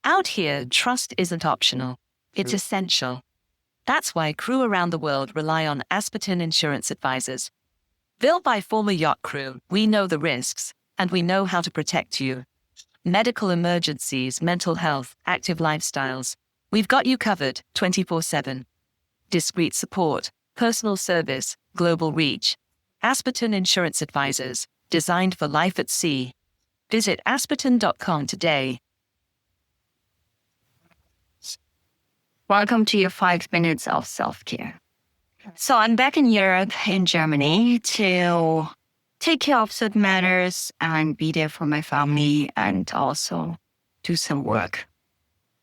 Out here, trust isn't optional. It's essential. That's why crew around the world rely on Asperton Insurance Advisors. Built by former yacht crew, we know the risks, and we know how to protect you. Medical emergencies, mental health, active lifestyles. We've got you covered 24/7. Discreet support, personal service, global reach. Asperton Insurance Advisors, designed for life at sea. Visit asperton.com today. Welcome to your 5 minutes of self-care. So I'm back in Europe, in Germany, to take care of certain matters and be there for my family and also do some work.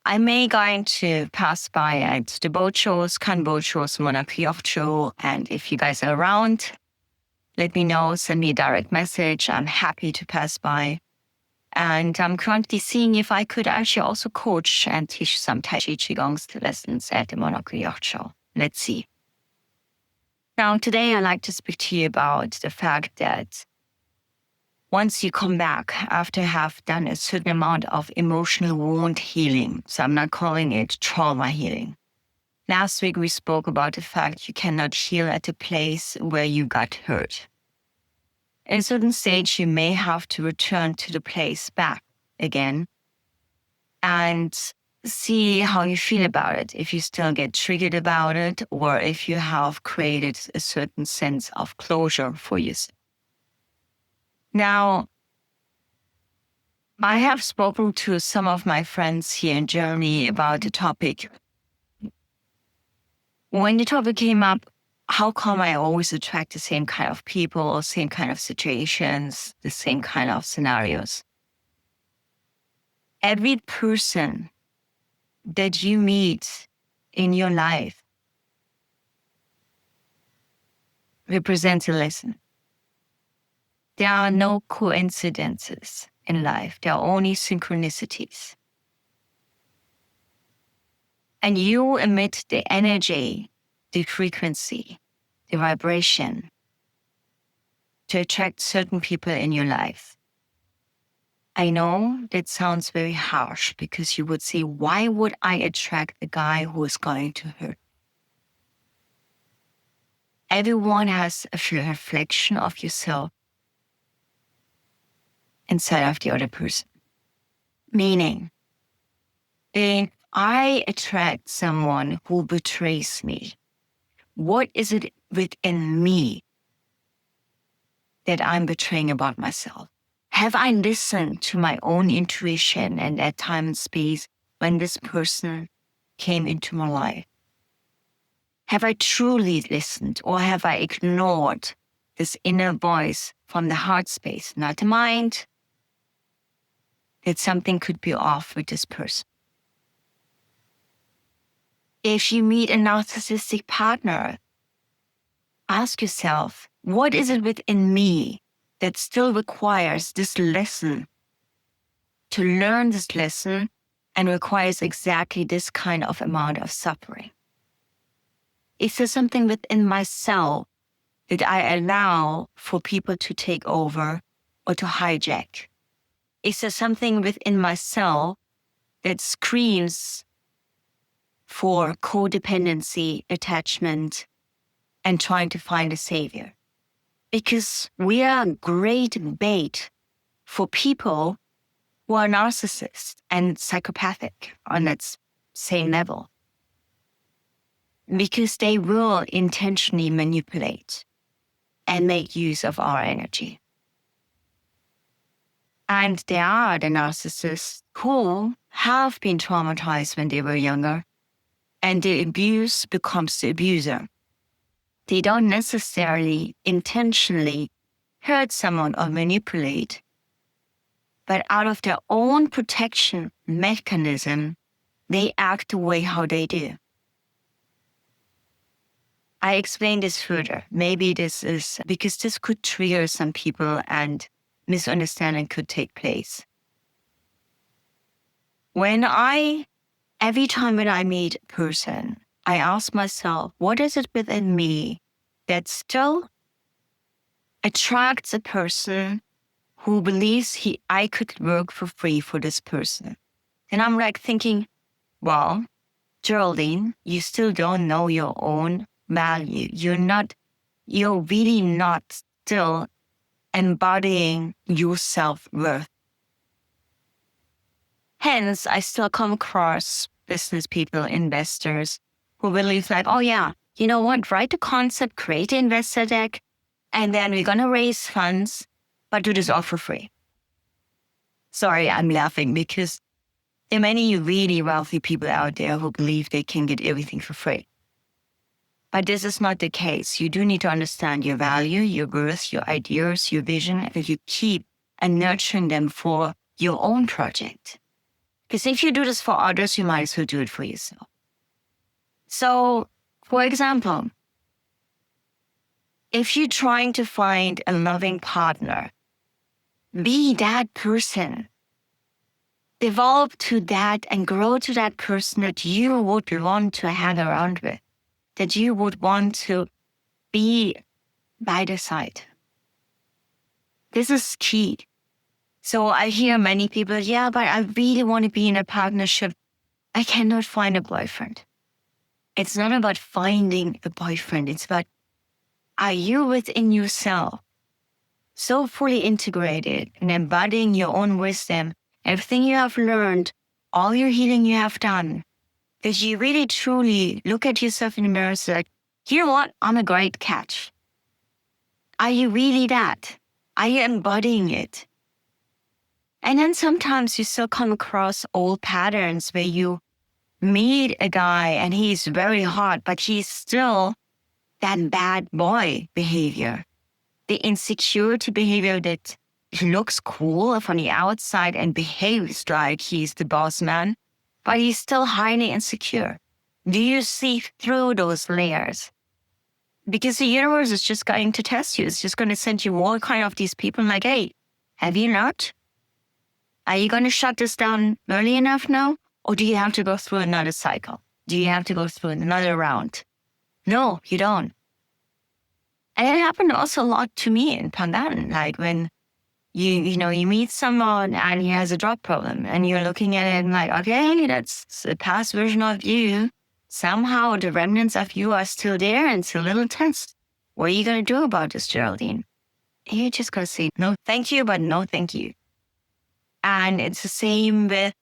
I may going to pass by at the boat shows, Cannes boat shows, Monaco Yacht Show, and if you guys are around, let me know, send me a direct message. I'm happy to pass by. And I'm currently seeing if I could actually also coach and teach some Tai Chi Qigong lessons at the Monaco Yacht Show. Let's see. Now, today I'd like to speak to you about the fact that once you come back after have done a certain amount of emotional wound healing, so I'm not calling it trauma healing. Last week we spoke about the fact you cannot heal at a place where you got hurt. At a certain stage, you may have to return to the place back again and see how you feel about it, if you still get triggered about it, or if you have created a certain sense of closure for yourself. Now, I have spoken to some of my friends here in Germany about the topic. When the topic came up, how come I always attract the same kind of people, same kind of situations, the same kind of scenarios? Every person that you meet in your life represents a lesson. There are no coincidences in life. There are only synchronicities. And you emit the energy, the frequency, the vibration to attract certain people in your life. I know that sounds very harsh because you would say, why would I attract a guy who is going to hurt? Everyone has a reflection of yourself inside of the other person. Meaning, if I attract someone who betrays me, what is it within me that I'm betraying about myself? Have I listened to my own intuition and at time and space when this person came into my life? Have I truly listened, or have I ignored this inner voice from the heart space, not the mind, that something could be off with this person? If you meet a narcissistic partner, ask yourself, what is it within me that still requires this lesson, to learn this lesson, and requires exactly this kind of amount of suffering? Is there something within myself that I allow for people to take over or to hijack? Is there something within myself that screams for codependency, attachment, and trying to find a savior? Because we are great bait for people who are narcissists and psychopathic on that same level. Because they will intentionally manipulate and make use of our energy. And there are the narcissists who have been traumatized when they were younger, and the abuse becomes the abuser. They don't necessarily intentionally hurt someone or manipulate, but out of their own protection mechanism, they act the way how they do. I explain this further. Maybe this is because this could trigger some people and misunderstanding could take place. Every time when I meet a person, I ask myself, what is it within me that still attracts a person who believes I could work for free for this person? And I'm like thinking, well, Geraldine, you still don't know your own value. You're really not still embodying your self-worth. Hence, I still come across business people, investors who believe like, oh yeah, you know what, write the concept, create the investor deck, and then we're going to raise funds, but do this all for free. Sorry, I'm laughing because there are many really wealthy people out there who believe they can get everything for free. But this is not the case. You do need to understand your value, your worth, your ideas, your vision, and you keep and nurturing them for your own project. Because if you do this for others, you might as well do it for yourself. So, for example, if you're trying to find a loving partner, be that person. Develop to that and grow to that person that you would want to hang around with, that you would want to be by the side. This is key. So I hear many people, yeah, but I really want to be in a partnership. I cannot find a boyfriend. It's not about finding a boyfriend. It's about, are you within yourself so fully integrated and embodying your own wisdom, everything you have learned, all your healing you have done, that you really truly look at yourself in the mirror and say, like, you know what? I'm a great catch. Are you really that? Are you embodying it? And then sometimes you still come across old patterns where you meet a guy and he's very hot, but he's still that bad boy behavior. The insecurity behavior that looks cool from the outside and behaves like he's the boss man, but he's still highly insecure. Do you see through those layers? Because the universe is just going to test you. It's just going to send you all kind of these people like, hey, have you not? Are you going to shut this down early enough now? Or do you have to go through another cycle? Do you have to go through another round? No, you don't. And it happened also a lot to me in Pandan. Like when you meet someone and he has a drug problem and you're looking at it and like, okay, that's a past version of you. Somehow the remnants of you are still there and it's a little tense. What are you going to do about this, Geraldine? And you're just going to say, no, thank you, but no, thank you. And it's the same with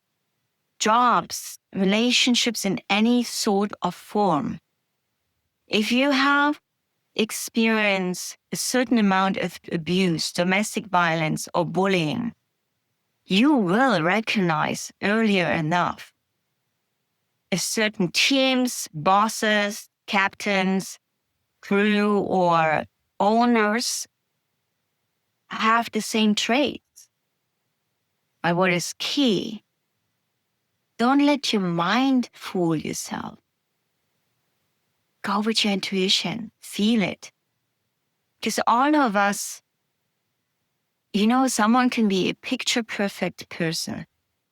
jobs, relationships in any sort of form. If you have experienced a certain amount of abuse, domestic violence, or bullying, you will recognize earlier enough if certain teams, bosses, captains, crew, or owners have the same traits. But what is key, don't let your mind fool yourself. Go with your intuition, feel it. Because all of us, someone can be a picture perfect person.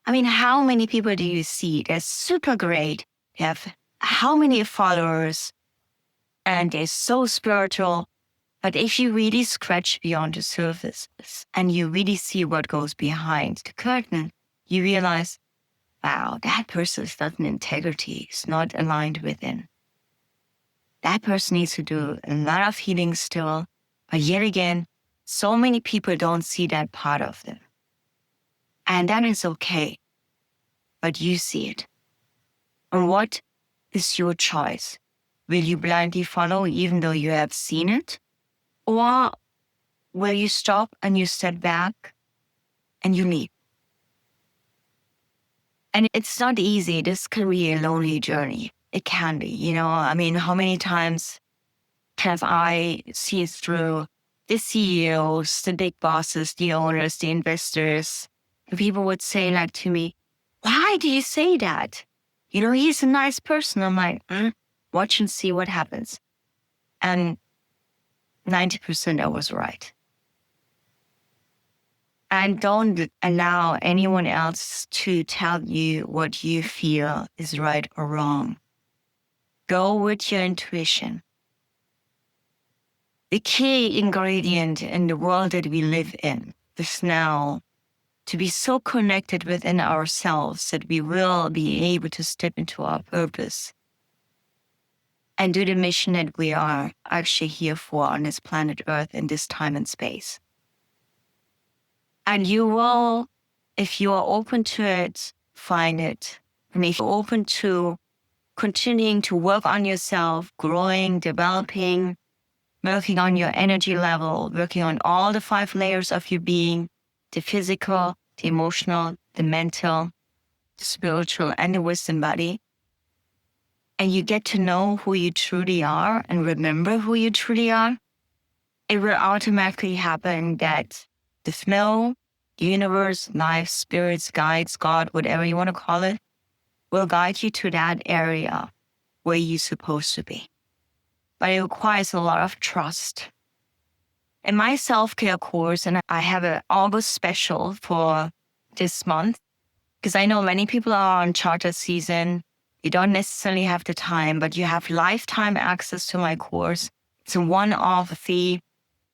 I mean, how many people do you see? They're super great. They have how many followers and they're so spiritual. But if you really scratch beyond the surface and you really see what goes behind the curtain, you realize, wow, that person is not an integrity. It's not aligned within. That person needs to do a lot of healing still. But yet again, so many people don't see that part of them. And that is okay. But you see it. And what is your choice? Will you blindly follow even though you have seen it? Or will you stop and you step back and you leave? And it's not easy. This can be a lonely journey. It can be, I mean, how many times have I seen through the CEOs, the big bosses, the owners, the investors, the people would say like to me, why do you say that? He's a nice person. I'm like, watch and see what happens. And 90% I was right. And don't allow anyone else to tell you what you feel is right or wrong. Go with your intuition. The key ingredient in the world that we live in, this now to be so connected within ourselves that we will be able to step into our purpose and do the mission that we are actually here for on this planet Earth in this time and space. And you will, if you are open to it, find it. And if you're open to continuing to work on yourself, growing, developing, working on your energy level, working on all the 5 layers of your being, the physical, the emotional, the mental, the spiritual, and the wisdom body, and you get to know who you truly are and remember who you truly are, it will automatically happen that the flow, the universe, life, spirits, guides, God, whatever you want to call it, will guide you to that area where you're supposed to be. But it requires a lot of trust. In my self-care course, and I have an August special for this month, because I know many people are on charter season. You don't necessarily have the time, but you have lifetime access to my course. It's a one-off fee,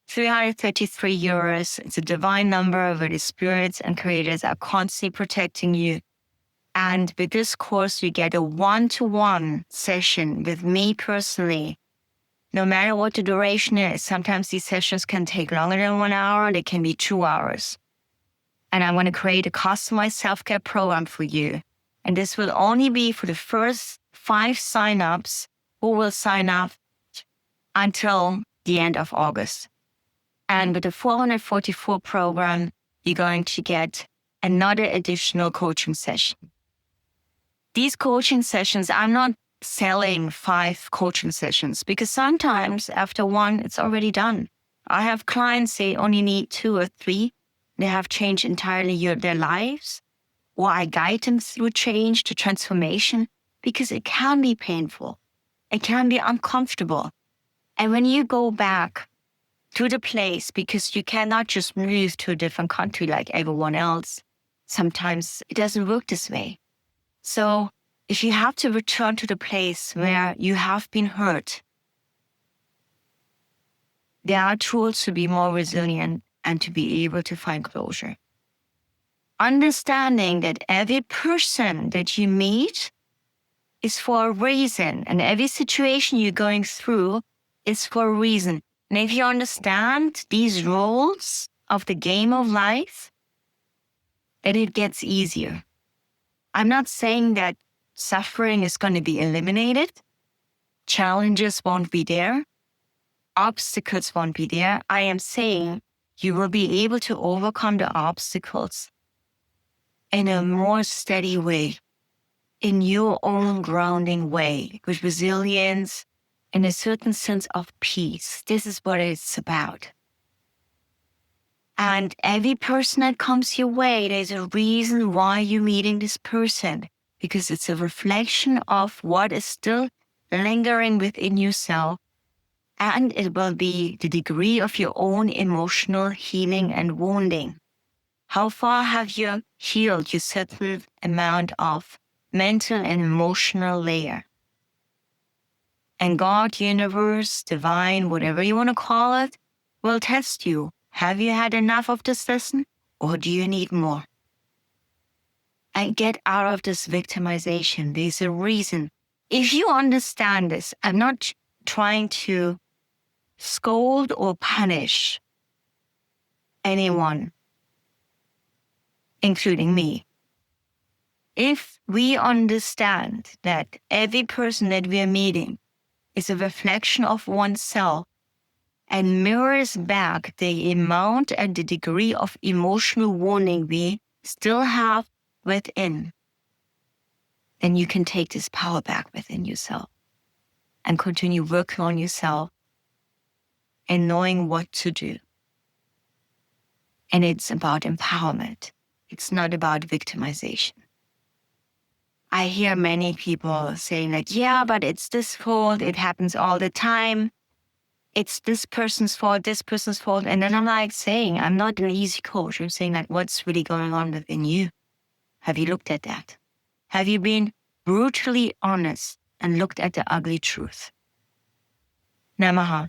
333 euros. It's a divine number where the spirits and creators are constantly protecting you. And with this course, you get a one-to-one session with me personally. No matter what the duration is, sometimes these sessions can take longer than 1 hour. They can be 2 hours. And I want to create a customized self-care program for you. And this will only be for the first 5 signups who will sign up until the end of August. And with the 444 program, you're going to get another additional coaching session. These coaching sessions, I'm not selling 5 coaching sessions because sometimes after 1, it's already done. I have clients they only need 2 or 3. They have changed entirely their lives. Or I guide them through change to transformation because it can be painful. It can be uncomfortable. And when you go back to the place, because you cannot just move to a different country like everyone else, sometimes it doesn't work this way. So if you have to return to the place where you have been hurt, there are tools to be more resilient and to be able to find closure. Understanding that every person that you meet is for a reason, and every situation you're going through is for a reason. And if you understand these rules of the game of life, then it gets easier. I'm not saying that suffering is going to be eliminated. Challenges won't be there. Obstacles won't be there. I am saying you will be able to overcome the obstacles in a more steady way, in your own grounding way, with resilience and a certain sense of peace. This is what it's about. And every person that comes your way, there's a reason why you're meeting this person, because it's a reflection of what is still lingering within yourself. And it will be the degree of your own emotional healing and wounding. How far have you healed your certain amount of mental and emotional layer? And God, universe, divine, whatever you want to call it, will test you. Have you had enough of this lesson, or do you need more? And get out of this victimization. There's a reason. If you understand this, I'm not trying to scold or punish anyone, including me. If we understand that every person that we are meeting is a reflection of oneself and mirrors back the amount and the degree of emotional wounding we still have within, then you can take this power back within yourself and continue working on yourself and knowing what to do. And it's about empowerment. It's not about victimization. I hear many people saying like, yeah, but it's this fault. It happens all the time. It's this person's fault, this person's fault. And then I'm like saying, I'm not an easy coach. I'm saying like, what's really going on within you? Have you looked at that? Have you been brutally honest and looked at the ugly truth? Namaha.